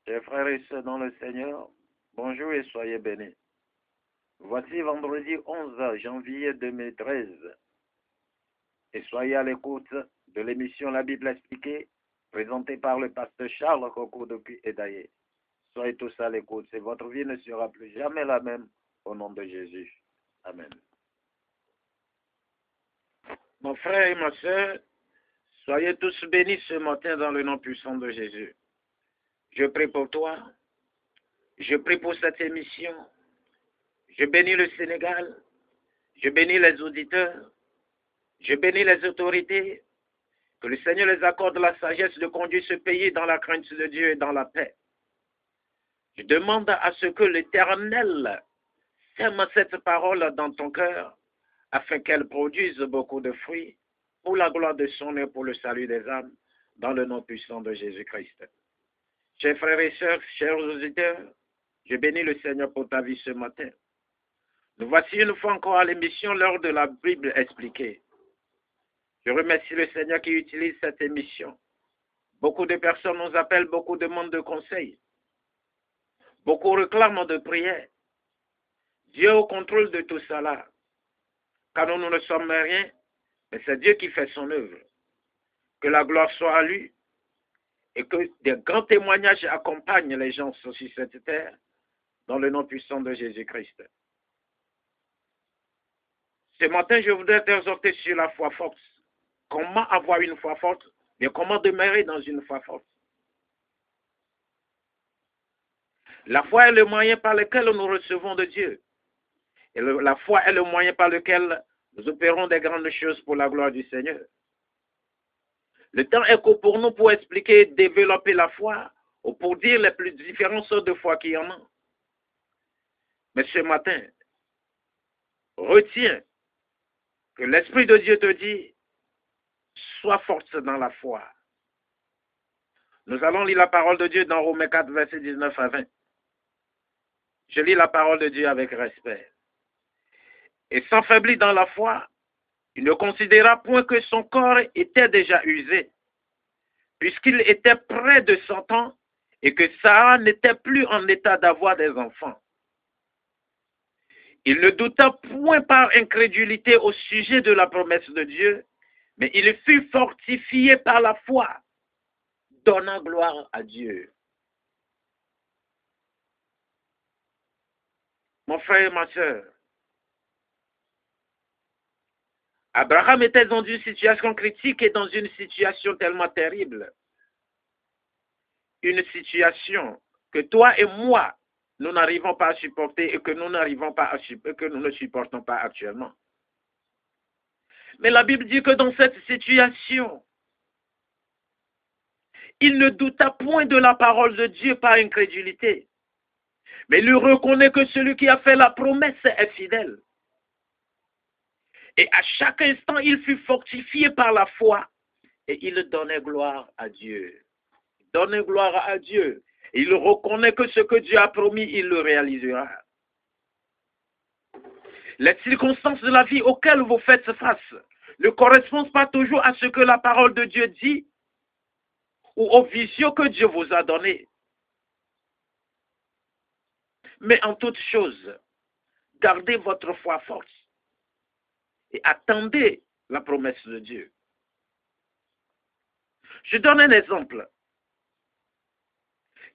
Chers frères et sœurs dans le Seigneur, bonjour et soyez bénis. Voici vendredi 11 janvier 2013 et soyez à l'écoute de l'émission La Bible expliquée présentée par le pasteur Charles Coco depuis Edaye. Soyez tous à l'écoute et votre vie ne sera plus jamais la même au nom de Jésus. Amen. Mon frère et ma sœur, soyez tous bénis ce matin dans le nom puissant de Jésus. Je prie pour toi. Je prie pour cette émission. Je bénis le Sénégal. Je bénis les auditeurs. Je bénis les autorités. Que le Seigneur les accorde la sagesse de conduire ce pays dans la crainte de Dieu et dans la paix. Je demande à ce que l'Éternel sème cette parole dans ton cœur afin qu'elle produise beaucoup de fruits pour la gloire de son nom et pour le salut des âmes dans le nom puissant de Jésus-Christ. Chers frères et sœurs, chers auditeurs, je bénis le Seigneur pour ta vie ce matin. Nous voici une fois encore à l'émission L'heure de la Bible expliquée. Je remercie le Seigneur qui utilise cette émission. Beaucoup de personnes nous appellent, beaucoup demandent de conseils. Beaucoup réclament de prières. Dieu est au contrôle de tout cela. Car nous ne sommes rien, mais c'est Dieu qui fait son œuvre. Que la gloire soit à lui et que des grands témoignages accompagnent les gens sur cette terre dans le nom puissant de Jésus-Christ. Ce matin, je voudrais t'exhorter sur la foi forte. Comment avoir une foi forte, mais comment demeurer dans une foi forte. La foi est le moyen par lequel nous recevons de Dieu. Et la foi est le moyen par lequel nous opérons des grandes choses pour la gloire du Seigneur. Le temps est court pour nous pour expliquer et développer la foi ou pour dire les plus différentes sortes de foi qu'il y en a. Mais ce matin, retiens que l'Esprit de Dieu te dit, sois forte dans la foi. Nous allons lire la parole de Dieu dans Romains 4, versets 19 à 20. Je lis la parole de Dieu avec respect. Et s'affaiblit dans la foi, il ne considéra point que son corps était déjà usé, puisqu'il était près de 100 ans et que Sarah n'était plus en état d'avoir des enfants. Il ne douta point par incrédulité au sujet de la promesse de Dieu, mais il fut fortifié par la foi, donnant gloire à Dieu. Mon frère et ma soeur, Abraham était dans une situation critique et dans une situation tellement terrible. Une situation que toi et moi, nous n'arrivons pas à supporter et que nous ne supportons pas actuellement. Mais la Bible dit que dans cette situation, il ne douta point de la parole de Dieu par incrédulité. Mais il reconnaît que celui qui a fait la promesse est fidèle. Et à chaque instant, il fut fortifié par la foi et il donnait gloire à Dieu. Il donnait gloire à Dieu. Et il reconnaît que ce que Dieu a promis, il le réalisera. Les circonstances de la vie auxquelles vous faites face ne correspondent pas toujours à ce que la parole de Dieu dit ou aux visions que Dieu vous a données. Mais en toute chose, gardez votre foi forte et attendez la promesse de Dieu. Je donne un exemple.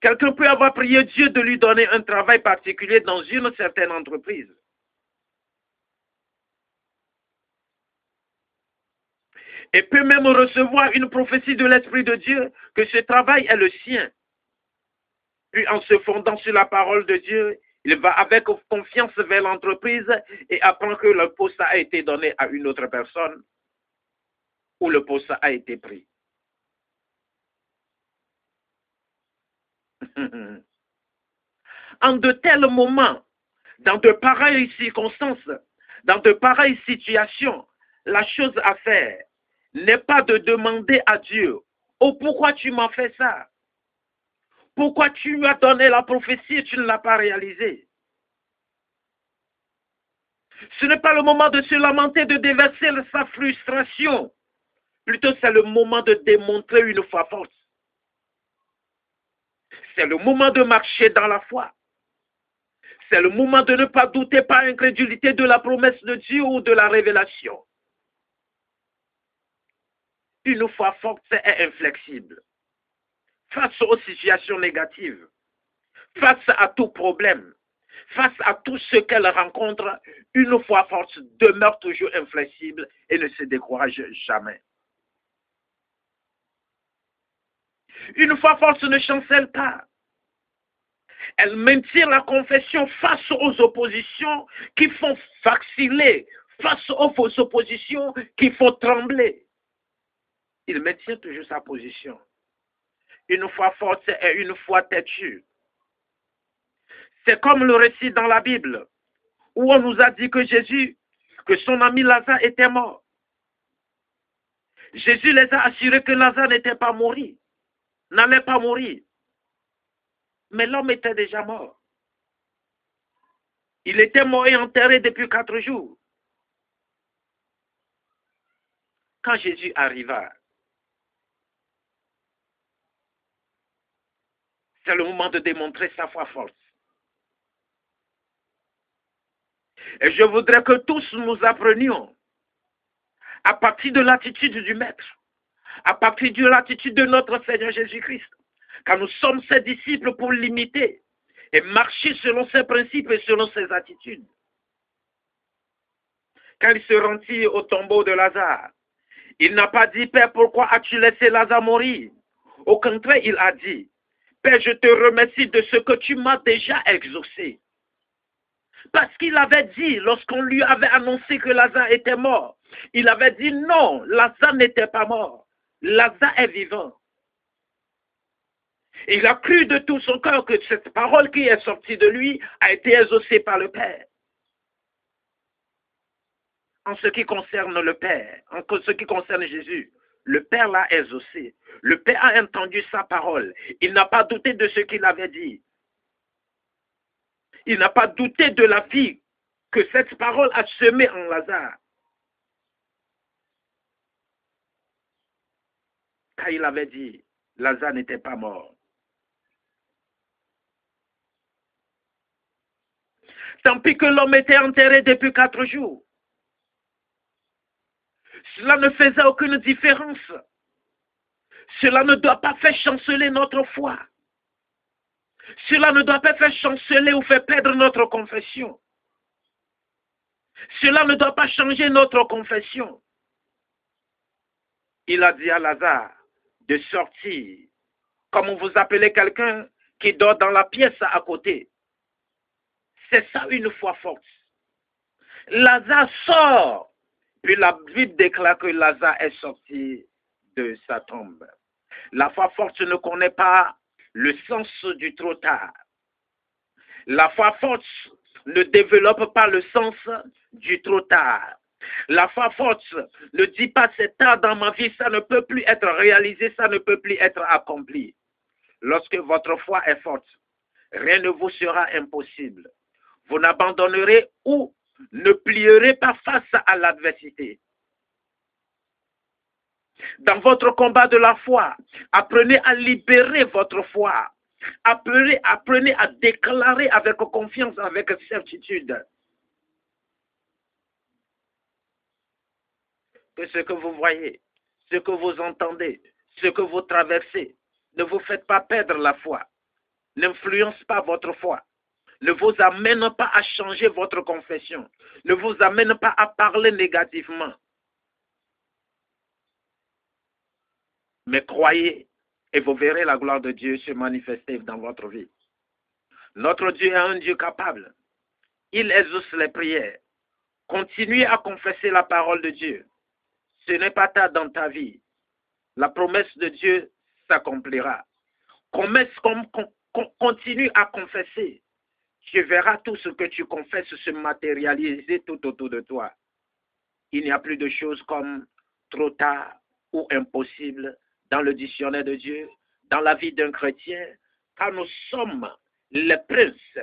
Quelqu'un peut avoir prié Dieu de lui donner un travail particulier dans une certaine entreprise. Et peut même recevoir une prophétie de l'Esprit de Dieu que ce travail est le sien. Puis en se fondant sur la parole de Dieu, il va avec confiance vers l'entreprise et apprend que le poste a été donné à une autre personne ou le poste a été pris. En de tels moments, dans de pareilles circonstances, dans de pareilles situations, la chose à faire n'est pas de demander à Dieu, oh pourquoi tu m'as fait ça? Pourquoi tu lui as donné la prophétie et tu ne l'as pas réalisée? Ce n'est pas le moment de se lamenter, de déverser sa frustration. Plutôt, c'est le moment de démontrer une foi forte. C'est le moment de marcher dans la foi. C'est le moment de ne pas douter par incrédulité de la promesse de Dieu ou de la révélation. Une foi forte est inflexible. Face aux situations négatives, face à tout problème, face à tout ce qu'elle rencontre, une foi forte demeure toujours inflexible et ne se décourage jamais. Une foi forte ne chancelle pas. Elle maintient la confession face aux oppositions qui font vaciller, face aux oppositions qui font trembler. Il maintient toujours sa position. Une foi forte est une foi têtue. C'est comme le récit dans la Bible, où on nous a dit que son ami Lazare était mort. Jésus les a assurés que Lazare n'était pas mort, n'allait pas mourir. Mais l'homme était déjà mort. Il était mort et enterré depuis 4 jours. Quand Jésus arriva, c'est le moment de démontrer sa foi forte. Et je voudrais que tous nous apprenions, à partir de l'attitude du Maître, à partir de l'attitude de notre Seigneur Jésus-Christ, car nous sommes ses disciples pour l'imiter et marcher selon ses principes et selon ses attitudes. Quand il se rendit au tombeau de Lazare, il n'a pas dit, Père, pourquoi as-tu laissé Lazare mourir? Au contraire, il a dit, Père, je te remercie de ce que tu m'as déjà exaucé. Parce qu'il avait dit, lorsqu'on lui avait annoncé que Lazare était mort, il avait dit non, Lazare n'était pas mort. Lazare est vivant. Il a cru de tout son cœur que cette parole qui est sortie de lui a été exaucée par le Père. En ce qui concerne le Père, en ce qui concerne Jésus, le Père l'a exaucé. Le Père a entendu sa parole. Il n'a pas douté de ce qu'il avait dit. Il n'a pas douté de la vie que cette parole a semée en Lazare. Car il avait dit, Lazare n'était pas mort. Tant pis que l'homme était enterré depuis 4 jours. Cela ne faisait aucune différence. Cela ne doit pas faire chanceler notre foi. Cela ne doit pas faire chanceler ou faire perdre notre confession. Cela ne doit pas changer notre confession. Il a dit à Lazare de sortir, comme vous appelez quelqu'un qui dort dans la pièce à côté. C'est ça une foi forte. Lazare sort. Puis la Bible déclare que Lazare est sorti de sa tombe. La foi forte ne connaît pas le sens du trop tard. La foi forte ne développe pas le sens du trop tard. La foi forte ne dit pas c'est tard dans ma vie, ça ne peut plus être réalisé, ça ne peut plus être accompli. Lorsque votre foi est forte, rien ne vous sera impossible. Vous n'abandonnerez ou ne plierez pas face à l'adversité. Dans votre combat de la foi, apprenez à libérer votre foi. Apprenez à déclarer avec confiance, avec certitude que ce que vous voyez, ce que vous entendez, ce que vous traversez, ne vous faites pas perdre la foi, n'influence pas votre foi, ne vous amène pas à changer votre confession, ne vous amène pas à parler négativement. Mais croyez et vous verrez la gloire de Dieu se manifester dans votre vie. Notre Dieu est un Dieu capable. Il exauce les prières. Continuez à confesser la parole de Dieu. Ce n'est pas tard dans ta vie. La promesse de Dieu s'accomplira. Continue à confesser. Tu verras tout ce que tu confesses se matérialiser tout autour de toi. Il n'y a plus de choses comme trop tard ou impossible dans le dictionnaire de Dieu, dans la vie d'un chrétien, car nous sommes les princes.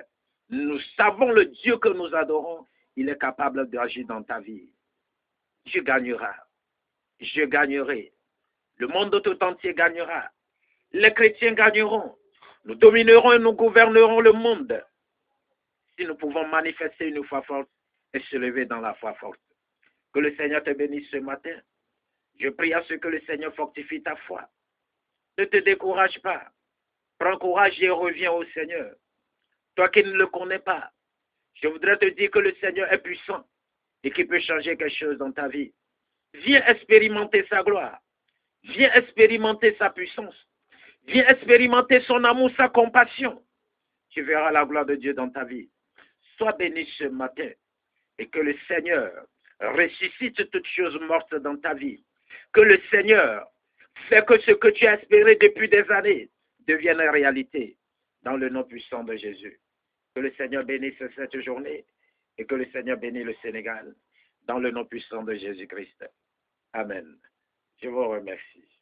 Nous savons le Dieu que nous adorons. Il est capable d'agir dans ta vie. Tu gagneras. Je gagnerai. Le monde tout entier gagnera. Les chrétiens gagneront. Nous dominerons et nous gouvernerons le monde si nous pouvons manifester une foi forte et se lever dans la foi forte. Que le Seigneur te bénisse ce matin. Je prie à ce que le Seigneur fortifie ta foi. Ne te décourage pas. Prends courage et reviens au Seigneur. Toi qui ne le connais pas, je voudrais te dire que le Seigneur est puissant et qu'il peut changer quelque chose dans ta vie. Viens expérimenter sa gloire. Viens expérimenter sa puissance. Viens expérimenter son amour, sa compassion. Tu verras la gloire de Dieu dans ta vie. Sois béni ce matin et que le Seigneur ressuscite toutes choses mortes dans ta vie. Que le Seigneur fait que ce que tu as espéré depuis des années devienne réalité dans le nom puissant de Jésus. Que le Seigneur bénisse cette journée et que le Seigneur bénisse le Sénégal dans le nom puissant de Jésus-Christ. Amen. Je vous remercie.